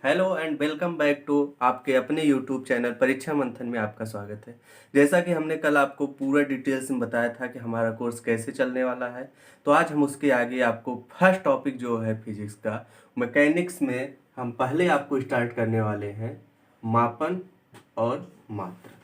Hello and welcome back to आपके अपने YouTube channel परीक्षा मंथन में आपका स्वागत है। जैसा कि हमने कल आपको पूरा डिटेल्स में बताया था कि हमारा कोर्स कैसे चलने वाला है, तो आज हम उसके आगे आपको फर्स्ट टॉपिक जो है फिजिक्स का मैकेनिक्स में हम पहले आपको स्टार्ट करने वाले हैं मापन और मात्रा।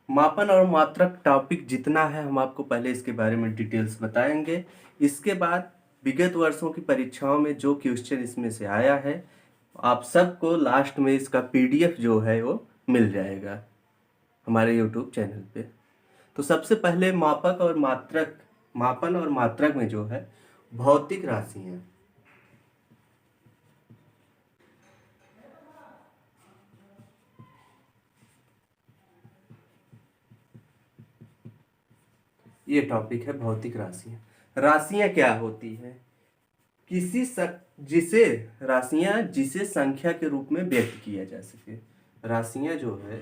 मापन और मात्रक टॉपिक जितना है हम आपको पहले इसके बारे में डिटेल्स बताएंगे। इसके बाद विगत वर्षों की परीक्षाओं में जो क्वेश्चन इसमें से आया है आप सबको लास्ट में इसका पीडीएफ जो है वो मिल जाएगा हमारे यूट्यूब चैनल पे। तो सबसे पहले मापक और मात्रक, मापन और मात्रक में जो है भौतिक राशियां, ये टॉपिक है भौतिक राशियां। राशियां क्या होती है? जिसे राशियां जिसे संख्या के रूप में व्यक्त किया जा सके। राशियां जो है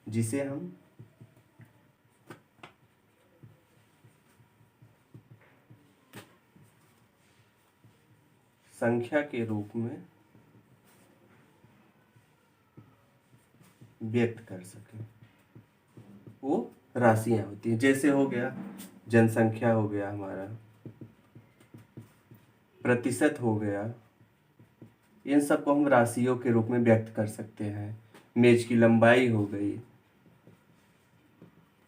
जिसे हम संख्या के रूप में व्यक्त कर सके वो राशियां होती हैं। जैसे हो गया जनसंख्या, हो गया हमारा प्रतिशत, हो गया, इन सबको हम राशियों के रूप में व्यक्त कर सकते हैं। मेज की लंबाई हो गई,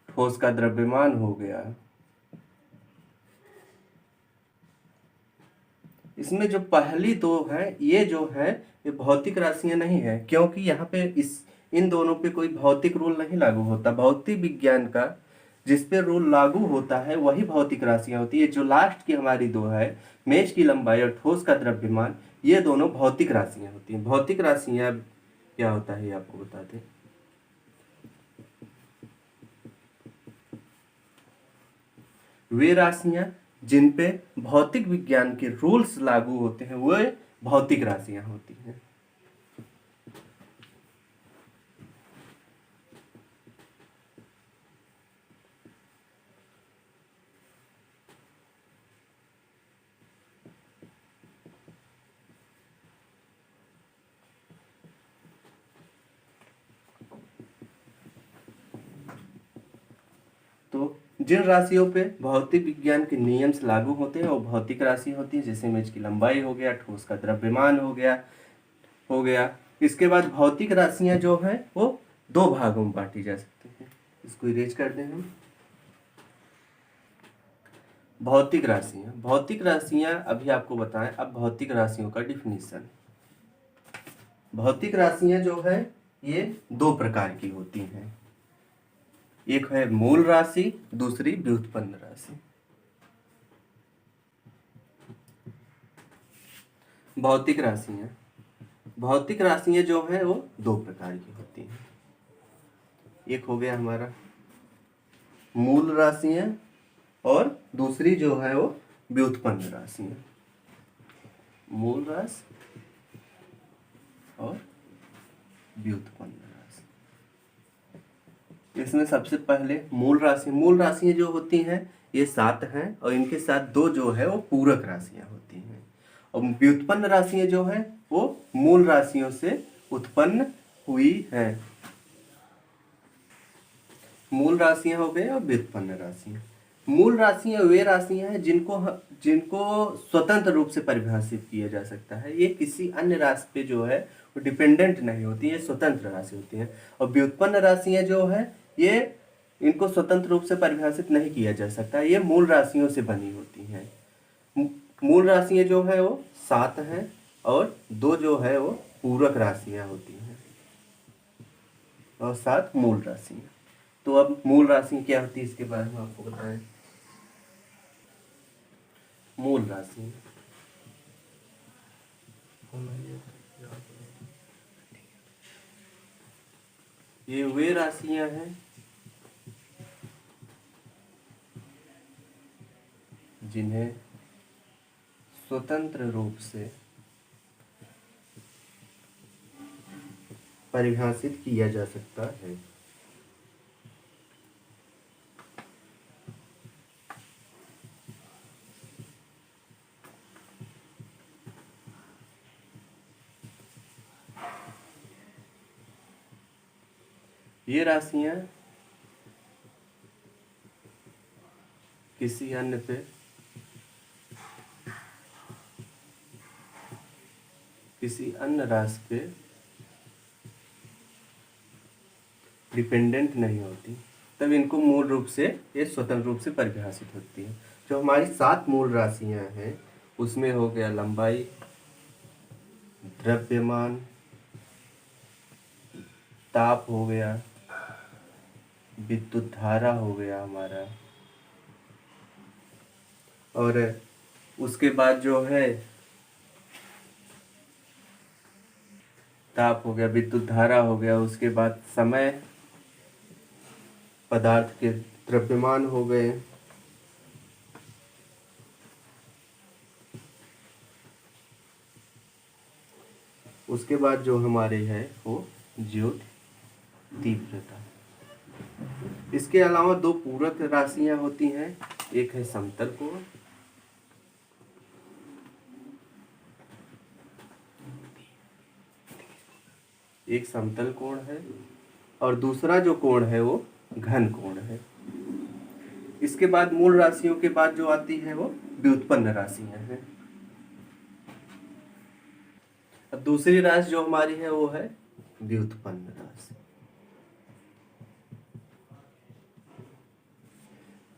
ठोस का द्रव्यमान हो गया। इसमें जो पहली दो है ये जो है ये भौतिक राशियां नहीं है, क्योंकि यहाँ पे इन दोनों पे कोई भौतिक रूल नहीं लागू होता। भौतिक विज्ञान का जिस पे रूल लागू होता है वही भौतिक राशियां होती है। जो लास्ट की हमारी दो है मेज की लंबाई और ठोस का द्रव्यमान, ये दोनों भौतिक राशियां होती हैं। भौतिक राशियां क्या होता है ये आपको बताते हैं। वे राशियां जिन पे भौतिक विज्ञान के रूल्स लागू होते हैं वो भौतिक राशियां होती हैं। तो जिन राशियों पे भौतिक विज्ञान के नियम लागू होते हैं वो भौतिक राशि होती है। जैसे मेज की लंबाई हो गया, ठोस का द्रव्यमान हो गया। इसके बाद भौतिक राशियां जो है वो दो भागों में बांटी जा सकती हैं। इसको इरेज कर दें हम। भौतिक राशियां अभी आपको बताएं। अब भौतिक राशियों का डिफिनीशन। भौतिक राशियां जो है ये दो प्रकार की होती हैं। एक है मूल राशि, दूसरी व्युत्पन्न राशि। भौतिक राशियां जो है वो दो प्रकार की होती हैं। एक हो गया हमारा मूल राशियां और दूसरी जो है वो व्युत्पन्न राशियां। मूल राशि और व्युत्पन्न राशि। इसमें सबसे पहले मूल राशियां जो होती हैं ये 7 हैं और इनके साथ दो जो है वो पूरक राशियां होती हैं। और व्युत्पन्न राशियां जो है वो मूल राशियों से उत्पन्न हुई हैं। मूल राशियां हो गए और व्युत्पन्न राशियां। मूल राशियां वे राशियां हैं जिनको स्वतंत्र रूप से परिभाषित किया जा सकता है। ये किसी अन्य राशि पे जो है वो डिपेंडेंट नहीं होती, ये स्वतंत्र राशि होती हैं। और व्युत्पन्न राशियां जो है ये इनको स्वतंत्र रूप से परिभाषित नहीं किया जा सकता, ये मूल राशियों से बनी होती हैं। मूल राशियां जो है वो 7 हैं और दो जो है वो पूरक राशियां होती हैं और 7 मूल राशियां। तो अब मूल राशि क्या होती है इसके बारे में आपको बताएं। मूल राशि ये वे राशियां हैं जिन्हें स्वतंत्र रूप से परिभाषित किया जा सकता है। ये राशियां किसी अन्य राशि पे डिपेंडेंट नहीं होती, तब इनको मूल रूप से ये स्वतंत्र रूप से परिभाषित होती है। जो हमारी 7 मूल राशियां हैं उसमें हो गया लंबाई, द्रव्यमान, ताप हो गया, विद्युत धारा हो गया हमारा, और उसके बाद जो है ताप हो गया, विद्युत धारा हो गया, उसके बाद समय, पदार्थ के द्रव्यमान हो गए, उसके बाद जो हमारे है वो ज्योति तीव्रता। इसके अलावा 2 पूरक राशियां होती हैं, एक है समतल कोण, एक समतल कोण है, और दूसरा जो कोण है वो घन कोण है। इसके बाद मूल राशियों के बाद जो आती है वो व्युत्पन्न राशियां हैं। अब दूसरी राशि जो हमारी है वो है व्युत्पन्न राशि।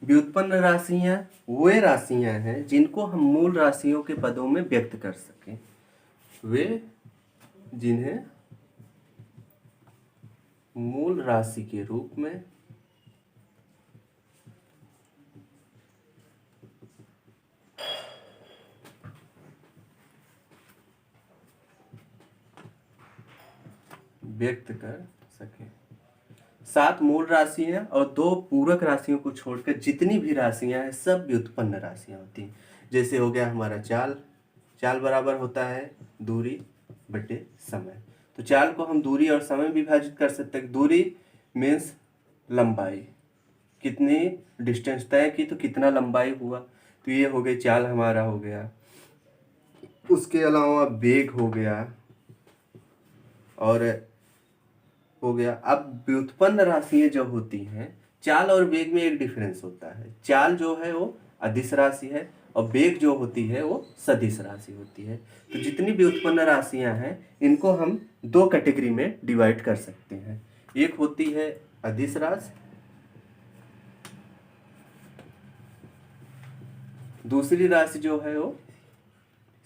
व्युत्पन्न राशियां वे राशियां हैं जिनको हम मूल राशियों के पदों में व्यक्त कर सकें, वे जिन्हें मूल राशि के रूप में व्यक्त कर सके। 7 मूल राशियां और 2 पूरक राशियों को छोड़कर जितनी भी राशियां हैं सब व्युत्पन्न राशियां होती हैं। जैसे हो गया हमारा चाल, चाल बराबर होता है दूरी बटे समय। तो चाल को हम दूरी और समय विभाजित कर सकते हैं। दूरी मीन्स लंबाई, कितनी डिस्टेंस तय की तो कितना लंबाई हुआ, तो ये हो गई चाल हमारा हो गया। उसके अलावा वेग हो गया और हो गया। अब व्युत्पन्न राशियां जो होती हैं, चाल और वेग में एक डिफरेंस होता है। चाल जो है वो अदिश राशि है और वेग जो होती है वो सदिश राशि होती है। तो जितनी व्युत्पन्न राशियां हैं इनको हम 2 कैटेगरी में डिवाइड कर सकते हैं। एक होती है अदिश राशि, दूसरी राशि जो है वो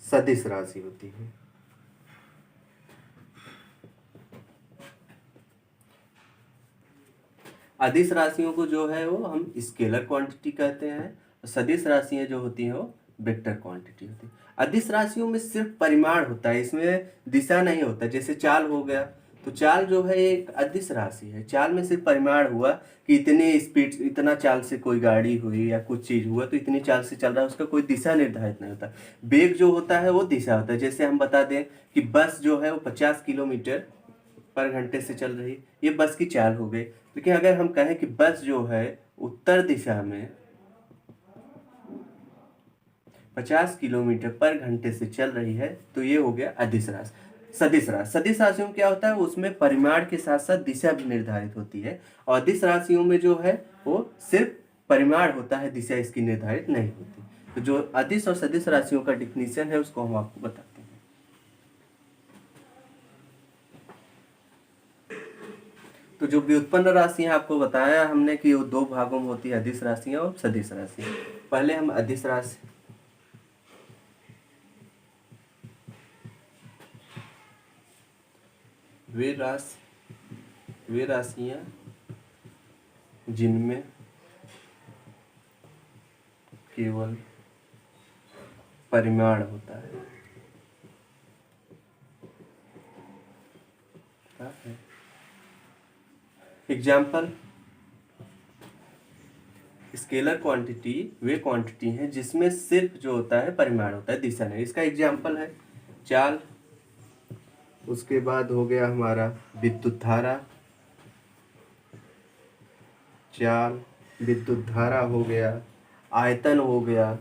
सदिश राशि होती है। अदिश राशियों को जो है वो हम स्केलर क्वांटिटी कहते हैं और सदिश राशियां जो होती हैं वो वेक्टर क्वांटिटी होती है। अदिश राशियों में सिर्फ परिमाण होता है, इसमें दिशा नहीं होता। जैसे चाल हो गया, तो चाल जो है एक अदिश राशि है। चाल में सिर्फ परिमाण हुआ कि इतनी स्पीड, इतना चाल से कोई गाड़ी हुई या कुछ चीज हुआ तो इतनी चाल से चल रहा है, उसका कोई दिशा निर्धारित नहीं होता। वेग जो होता है वो दिशा होता है। जैसे हम बता दें कि बस जो है वो 50 किलोमीटर पर घंटे से चल रही, ये बस की चाल हो गई। लेकिन अगर हम कहें कि बस जो है उत्तर दिशा में 50 किलोमीटर पर घंटे से चल रही है, तो ये हो गया अदिश राशि। सदिश राशि, सदिश राशियों में क्या होता है, उसमें परिमाण के साथ साथ दिशा भी निर्धारित होती है। और अदिश राशियों में जो है वो सिर्फ परिमाण होता है, दिशा इसकी निर्धारित नहीं होती। तो जो अदिश और सदिश राशियों का डिफिनीशन है उसको हम आपको बताते हैं। तो जो व्युत्पन्न राशियां आपको बताया हमने कि वो 2 भागों में होती है, अदिश राशियां और सदिश राशियां। पहले हम अदिश राशि, वे राशियां जिनमें केवल परिमाण होता है। एग्जाम्पल, स्केलर क्वांटिटी वे क्वांटिटी हैं जिसमें सिर्फ जो होता है परिमाण होता है, दिशा नहीं। इसका एग्जाम्पल है चाल, उसके बाद हो गया हमारा विद्युत धारा, चाल, विद्युत धारा हो गया, आयतन हो गया।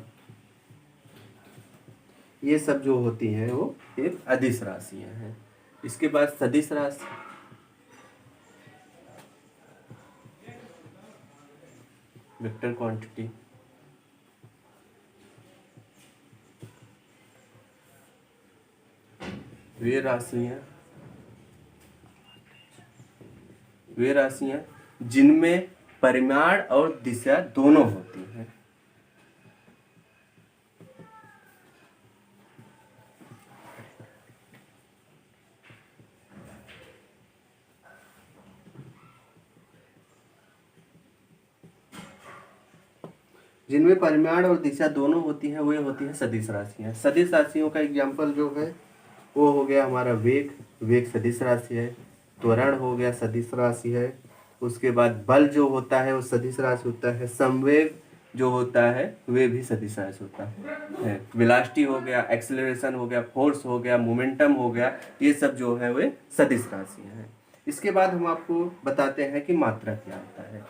ये सब जो होती हैं वो एक अदिश राशियां हैं। इसके बाद सदिश राशि, वेक्टर क्वांटिटी वे राशियां जिनमें परिमाण और दिशा दोनों होती हैं। जिनमें परिमाण और दिशा दोनों होती हैं वे होती हैं सदिश राशियां। सदिश राशियों का एग्जाम्पल जो है वो हो गया हमारा वेग, वेग सदिश राशि है। त्वरण हो गया सदिश राशि है। उसके बाद बल जो होता है वो सदिश राशि होता है। संवेग जो होता है वे भी सदिश राशि होता है। वेलोसिटी हो गया, एक्सेलरेशन हो गया, फोर्स हो गया, मोमेंटम हो गया, ये सब जो है वे सदिश राशियां हैं। इसके बाद हम आपको बताते हैं कि मात्रा क्या होता है।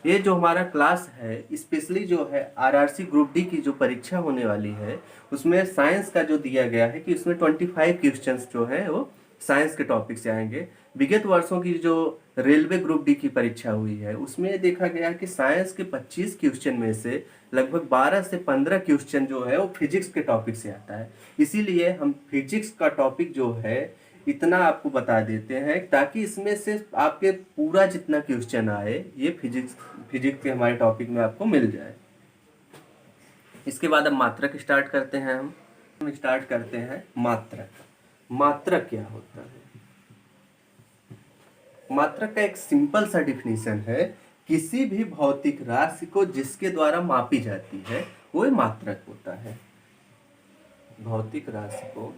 ये जो हमारा क्लास है स्पेशली जो है आरआरसी ग्रुप डी की जो परीक्षा होने वाली है उसमें साइंस का जो दिया गया है कि उसमें 25 क्वेश्चंस जो है वो साइंस के टॉपिक से आएंगे। विगत वर्षों की जो रेलवे ग्रुप डी की परीक्षा हुई है उसमें देखा गया कि साइंस के 25 क्वेश्चन में से लगभग 12 से 15 क्वेश्चन जो है वो फिजिक्स के टॉपिक से आता है। इसीलिए हम फिजिक्स का टॉपिक जो है इतना आपको बता देते हैं ताकि इसमें से आपके पूरा जितना क्वेश्चन आए ये फिजिक्स के हमारे टॉपिक में आपको मिल जाए। इसके बाद अब मात्रक स्टार्ट करते हैं। हम स्टार्ट करते हैं मात्रक। मात्रक क्या होता है? मात्रक का एक सिंपल सा डिफिनीशन है, किसी भी भौतिक राशि को जिसके द्वारा मापी जाती है वो मात्रक होता है। भौतिक राशि को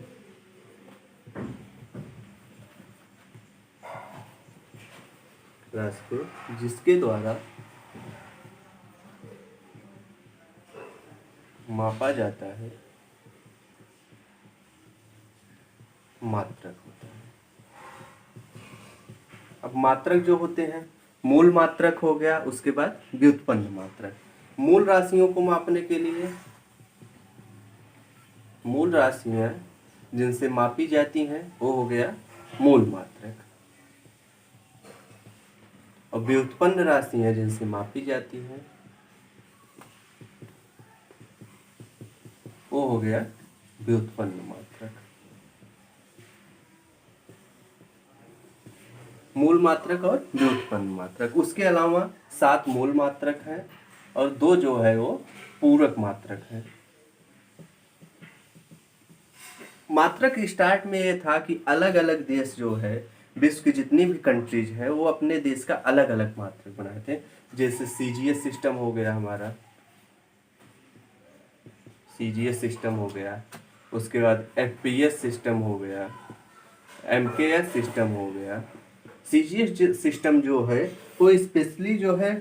जिसके द्वारा मापा जाता है मात्रक होता है। अब मात्रक जो होते हैं मूल मात्रक हो गया, उसके बाद व्युत्पन्न मात्रक। मूल राशियों को मापने के लिए मूल राशियां जिनसे मापी जाती हैं वो हो गया मूल मात्रक, और व्युत्पन्न राशियां जिनसे मापी जाती हैं वो हो गया व्युत्पन्न मात्रक। मूल मात्रक और व्युत्पन्न मात्रक, उसके अलावा 7 मूल मात्रक हैं और 2 जो है वो पूरक मात्रक हैं। मात्रक स्टार्ट में ये था कि अलग अलग देश जो है विश्व की जितनी भी कंट्रीज है वो अपने देश का अलग अलग मात्रक बनाए थे। जैसे सीजीएस सिस्टम हो गया हमारा, सीजीएस सिस्टम हो गया, उसके बाद एफपीएस सिस्टम हो गया, एमकेएस सिस्टम हो गया। सीजीएस सिस्टम जो है वो स्पेशली जो है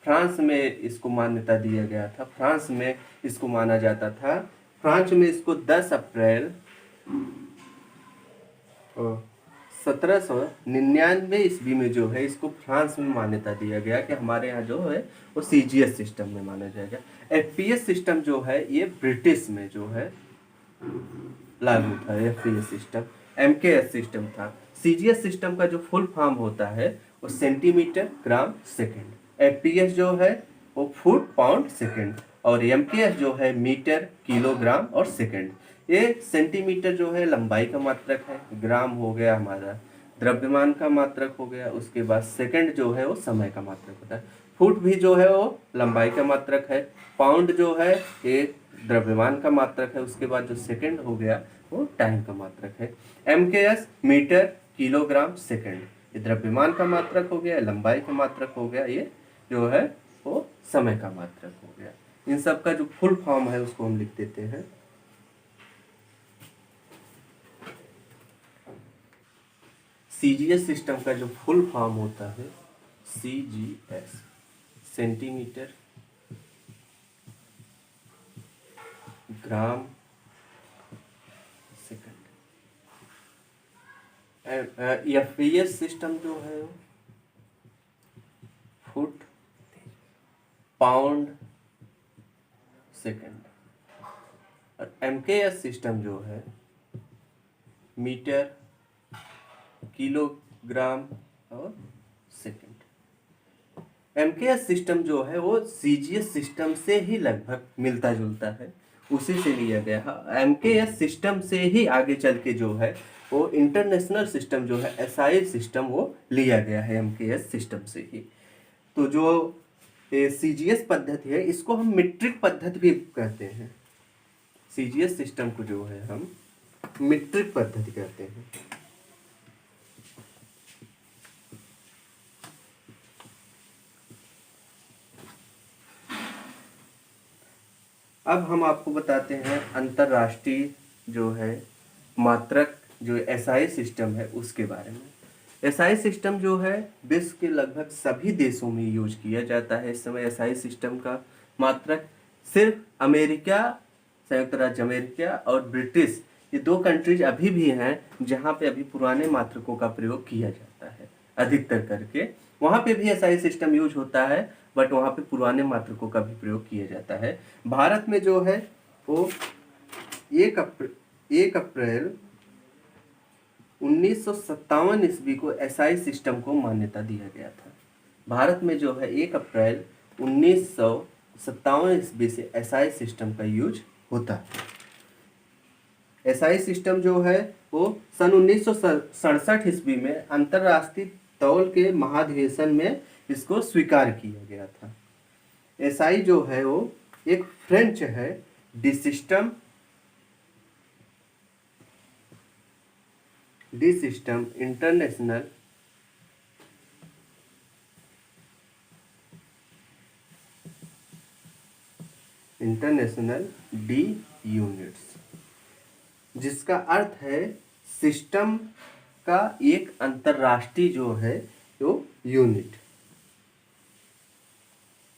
फ्रांस में इसको मान्यता दिया गया था। फ्रांस में इसको माना जाता था। फ्रांस में इसको 10 अप्रैल 1799 ईस्वी में जो है इसको फ्रांस में मान्यता दिया गया कि हमारे यहाँ जो है वो सीजीएस सिस्टम में माना जाएगा। एफपीएस सिस्टम जो है ये ब्रिटिश में जो है लागू था। एफपीएस सिस्टम एमकेएस सिस्टम था। सीजीएस सिस्टम का जो फुल फॉर्म होता है वो सेंटीमीटर ग्राम सेकेंड। एफपीएस जो है वो फुट पाउंड सेकेंड, और एमकेएस जो है मीटर किलोग्राम और सेकेंड। ये सेंटीमीटर जो है लंबाई का मात्रक है, ग्राम हो गया हमारा द्रव्यमान का मात्रक हो गया, उसके बाद सेकंड जो है वो समय का मात्रक होता है। फुट भी जो है वो लंबाई का मात्रक है, पाउंड जो है ये द्रव्यमान का मात्रक है, उसके बाद जो सेकंड हो गया वो टाइम का मात्रक है। एमकेएस मीटर किलोग्राम सेकंड, ये द्रव्यमान का मात्रक हो गया, लंबाई का मात्रक हो गया, ये जो है वो समय का मात्रक हो गया। इन सब का जो फुल फॉर्म है उसको हम लिख देते हैं। सीजीएस सिस्टम का जो फुल फॉर्म होता है CGS, centimetre gram second. FPS system जो है फुट पाउंड सेकंड, और एमकेएस सिस्टम जो है मीटर किलोग्राम और सेकंड। एमकेएस सिस्टम जो है वो सीजीएस सिस्टम से ही लगभग मिलता जुलता है, उसी से लिया गया है। एमकेएस सिस्टम से ही आगे चल के जो है वो इंटरनेशनल सिस्टम जो है एसआई सिस्टम वो लिया गया है एमकेएस सिस्टम से ही। तो जो सीजीएस पद्धति है इसको हम मीट्रिक पद्धति भी कहते हैं। सीजीएस सिस्टम को जो है हम मीट्रिक पद्धति कहते हैं। अब हम आपको बताते हैं अंतरराष्ट्रीय जो है मात्रक जो एसआई सिस्टम है उसके बारे में। एसआई सिस्टम जो है विश्व के लगभग सभी देशों में यूज किया जाता है इस समय। एसआई सिस्टम का मात्रक सिर्फ अमेरिका, संयुक्त राज्य अमेरिका और ब्रिटिश, ये दो कंट्रीज अभी भी हैं जहाँ पे अभी पुराने मात्रकों का प्रयोग किया जाता है अधिकतर करके। वहाँ पे भी एसआई सिस्टम यूज होता है, बट वहाँ पे पुराने मात्रकों का भी प्रयोग किया जाता है। भारत में जो है वो 1 अप्रैल 1957 ईस्वी को एसआई सिस्टम को मान्यता दिया गया था। भारत में जो है 1 अप्रैल 1957 ईस्वी से एसआई सिस्टम का यूज होता है। एसआई सिस्टम जो है वो सन 1967 ईस्वी में अंतरराष्ट्रीय तौल के महाधिवेशन में इसको स्वीकार किया गया था। एसआई जो है वो एक फ्रेंच है, D system international D units, जिसका अर्थ है सिस्टम का एक अंतरराष्ट्रीय जो है वो यूनिट।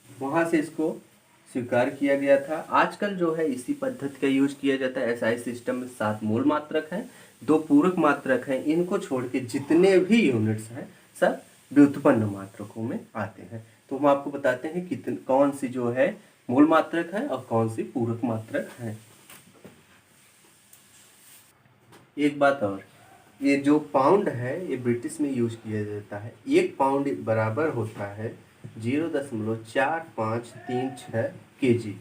वहां से इसको स्वीकार किया गया था। आजकल जो है इसी पद्धति का यूज किया जाता है। एसआई सिस्टम में 7 मूल मात्रक हैं, 2 पूरक मात्रक हैं। इनको छोड़ के जितने भी यूनिट्स हैं सब व्युत्पन्न मात्रकों में आते हैं। तो हम आपको बताते हैं कौन सी जो है मूल मात्रक है और कौन सी पूरक मात्रक है। एक बात और, ये जो पाउंड है ये ब्रिटिश में यूज किया जाता है। 1 पाउंड बराबर होता है 0.4536 kg,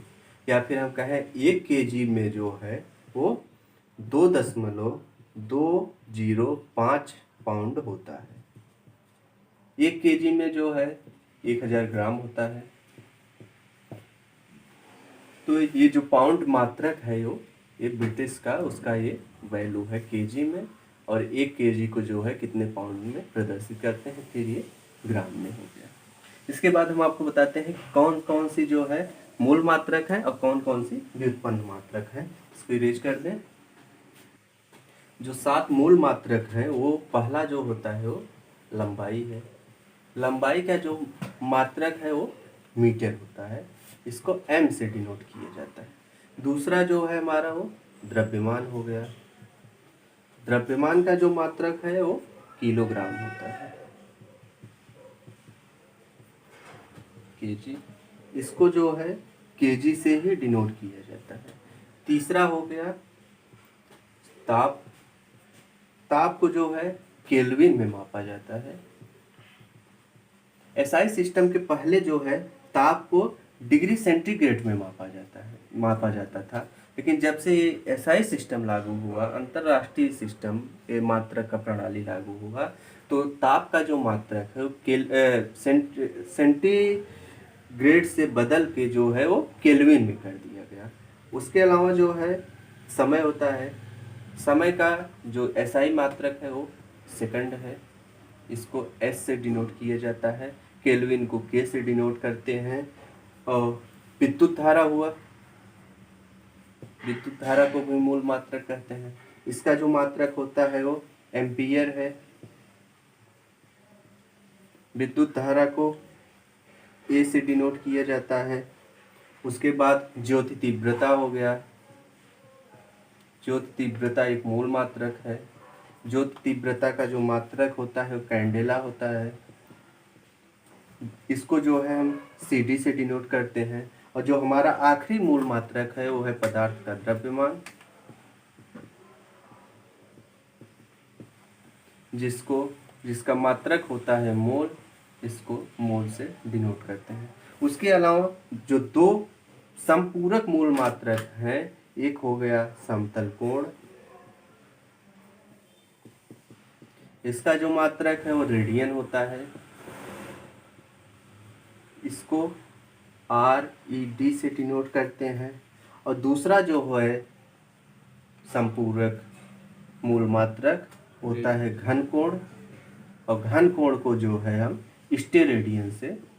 या फिर हम कहें 1 kg में जो है वो 2.205 पाउंड होता है। 1 kg में जो है 1000 ग्राम होता है। तो ये जो पाउंड मात्रक है ये ब्रिटिश का उसका ये वैल्यू है केजी में, और 1 kg को जो है कितने पाउंड में प्रदर्शित करते हैं, फिर ये ग्राम में हो गया। इसके बाद हम आपको बताते हैं कौन कौन सी जो है मूल मात्रक है और कौन कौन सी व्युत्पन्न मात्रक है। इसको इरेज कर दें। जो 7 मूल मात्रक हैं वो पहला जो होता है वो लंबाई है। लंबाई का जो मात्रक है वो मीटर होता है, इसको m से डिनोट किया जाता है। दूसरा जो है हमारा वो द्रव्यमान हो गया। द्रव्यमान का जो मात्रक है वो किलोग्राम होता है, केजी। इसको जो है केजी से ही डिनोट किया जाता है। तीसरा हो गया ताप। ताप को जो है केल्विन में मापा जाता है। एसआई सिस्टम के पहले जो है ताप को डिग्री सेंटीग्रेड में मापा जाता था, लेकिन जब से ये एसआई सिस्टम लागू हुआ, अंतरराष्ट्रीय सिस्टम के मात्रक का प्रणाली लागू हुआ, तो ताप का जो मात्रक है वो सेंटीग्रेड से बदल के जो है वो केल्विन में कर दिया गया। उसके अलावा जो है समय होता है। समय का जो एसआई मात्रक है वो सेकंड है, इसको एस से डिनोट किया जाता है। केल्विन को के से डिनोट करते हैं। और विद्युत धारा हुआ, विद्युत धारा को भी मूल मात्रक कहते हैं। इसका जो मात्रक होता है वो एम्पियर है। विद्युत धारा को ए से डिनोट किया जाता है। उसके बाद ज्योति तीव्रता हो गया। ज्योति तीव्रता एक मूल मात्रक है। ज्योति तीव्रता का जो मात्रक होता है वो कैंडेला होता है। इसको जो है हम सीडी से डिनोट करते हैं। और जो हमारा आखिरी मूल मात्रक है वो है पदार्थ का द्रव्यमान, जिसका मात्रक होता है मोल। इसको मोल से डिनोट करते हैं। उसके अलावा जो दो समपूरक मूल मात्रक हैं, एक हो गया समतल कोण, इसका जो मात्रक है वो रेडियन होता है, इसको RED से डिनोट करते हैं। और दूसरा जो है संपूरक मूल मात्रक होता है घन कोण, और घन कोण को जो है हम स्टेरेडियन से,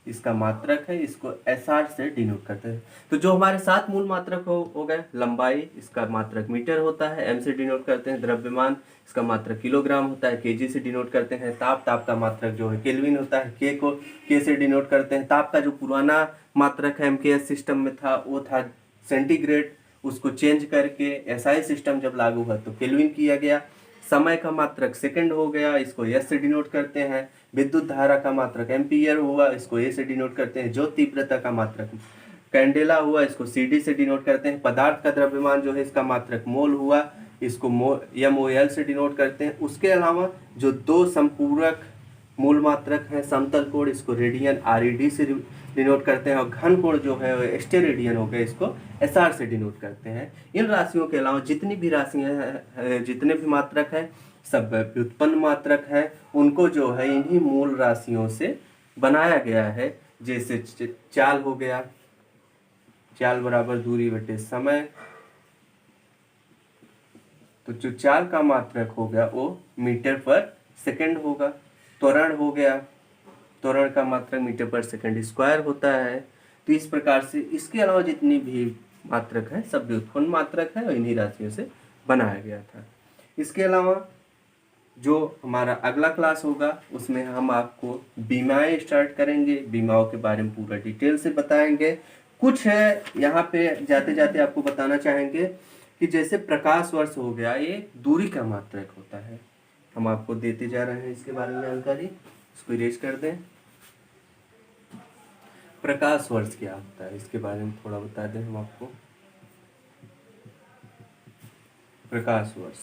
इसका मात्रक है, इसको SR से डिनोट करते हैं। तो जो हमारे 7 मूल मात्रक हो गए, लंबाई इसका मात्रक मीटर होता है, M से डिनोट करते हैं। द्रव्यमान इसका मात्रक किलोग्राम होता है, kg से डिनोट करते हैं। ताप का मात्रक जो है केल्विन होता है, K को K से डिनोट करते हैं। ताप का जो पुराना मात्रक है MKS सिस्टम में था वो था सेंटीग्रेड, उसको चेंज करके SI सिस्टम जब लागू हुआ तो केल्विन किया गया। समय का मात्रक सेकंड हो गया, इसको S से डिनोट करते हैं। विद्युत धारा का मात्रक एम्पियर हुआ, इसको A से डिनोट करते हैं। ज्योत तीव्रता का मात्रक कैंडेला हुआ, इसको CD से डिनोट करते हैं। पदार्थ का द्रव्यमान जो है इसका मात्रक मोल हुआ, इसको MOL से डिनोट करते हैं। उसके अलावा जो दो संपूरक मूल मात्रक हैं, समतल कोण इसको रेडियन RED से डिनोट करते हैं, और घन कोण जो है वो स्टेरेडियन हो गया, इसको SR से डिनोट करते हैं। इन राशियों के अलावा जितनी भी राशियां हैं, जितने भी मात्रक हैं, सब व्युत्पन्न मात्रक है, उनको जो है इन्हीं मूल राशियों से बनाया गया है। जैसे चाल हो गया, चाल बराबर दूरी बटे समय, तो जो चाल का मात्रक हो गया वो मीटर पर सेकंड होगा। त्वरण हो गया, त्वरण का मात्रक मीटर पर सेकंड स्क्वायर होता है। तो इस प्रकार से इसके अलावा जितनी भी मात्रक है सब व्युत्पन्न मात्रक है और इन्हीं राशियों से बनाया गया था। इसके अलावा जो हमारा अगला क्लास होगा उसमें हम आपको बीमाएं स्टार्ट करेंगे, बीमाओं के बारे में पूरा डिटेल से बताएंगे। कुछ है यहाँ पे जाते जाते आपको बताना चाहेंगे कि जैसे प्रकाश वर्ष हो गया, ये दूरी का मात्रक होता है, हम आपको देते जा रहे हैं इसके बारे में जानकारी। इसको इरेज कर दें। प्रकाश वर्ष क्या होता है इसके बारे में थोड़ा बता दें हम आपको। प्रकाश वर्ष,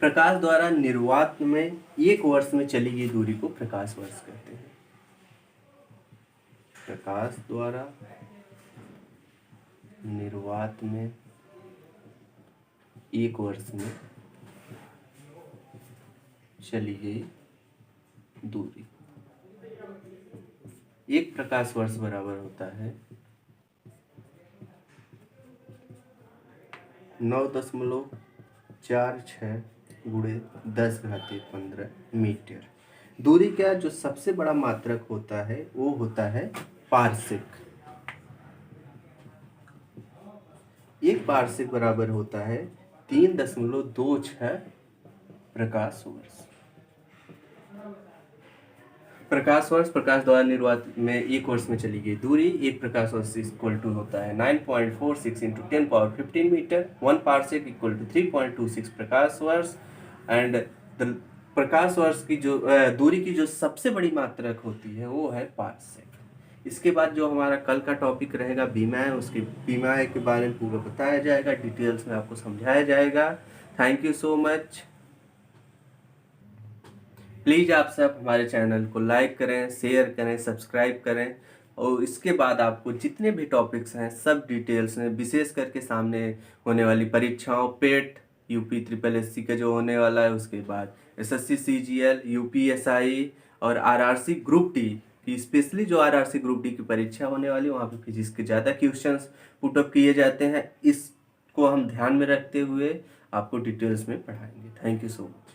प्रकाश द्वारा निर्वात में एक वर्ष में चली गई दूरी को प्रकाश वर्ष कहते हैं। प्रकाश द्वारा निर्वात में एक वर्ष में चली गई दूरी, एक प्रकाश वर्ष बराबर होता है 9.46 गुणे 10⁻15 मीटर। दूरी का जो सबसे बड़ा मात्रक होता है वो होता है पारसिक। एक पारसिक बराबर होता है 3.26 प्रकाश वर्ष। प्रकाश वर्ष, प्रकाश द्वारा निर्वात में एक वर्ष में चली गई दूरी, एक प्रकाश वर्ष इक्वल टू होता है 9.46 × 10⁻15 मीटर। 1 पारसेक इक्वल टू 3.26 प्रकाश वर्ष। एंड प्रकाश वर्ष की जो दूरी की जो सबसे बड़ी मात्रक होती है वो है पारसेक। इसके बाद जो हमारा कल का टॉपिक रहेगा बीमाएं, उसके बीमाएं के बारे में पूरा बताया जाएगा, डिटेल्स में आपको समझाया जाएगा। Thank you so much. Please आप सब हमारे चैनल को लाइक करें, शेयर करें, सब्सक्राइब करें, और इसके बाद आपको जितने भी टॉपिक्स हैं सब डिटेल्स में, विशेष करके सामने होने वाली परीक्षाओं, पेट, यूपी SSSC का जो होने वाला है, उसके बाद SSC CGL, UPSI और RRC ग्रुप डी की, स्पेशली जो RRC ग्रुप डी की परीक्षा होने वाली है वहाँ पे फिजिक्स के ज़्यादा क्वेश्चंस पुटअप किए जाते हैं। इसको हम ध्यान में रखते हुए आपको डिटेल्स में पढ़ाएंगे। Thank you so much.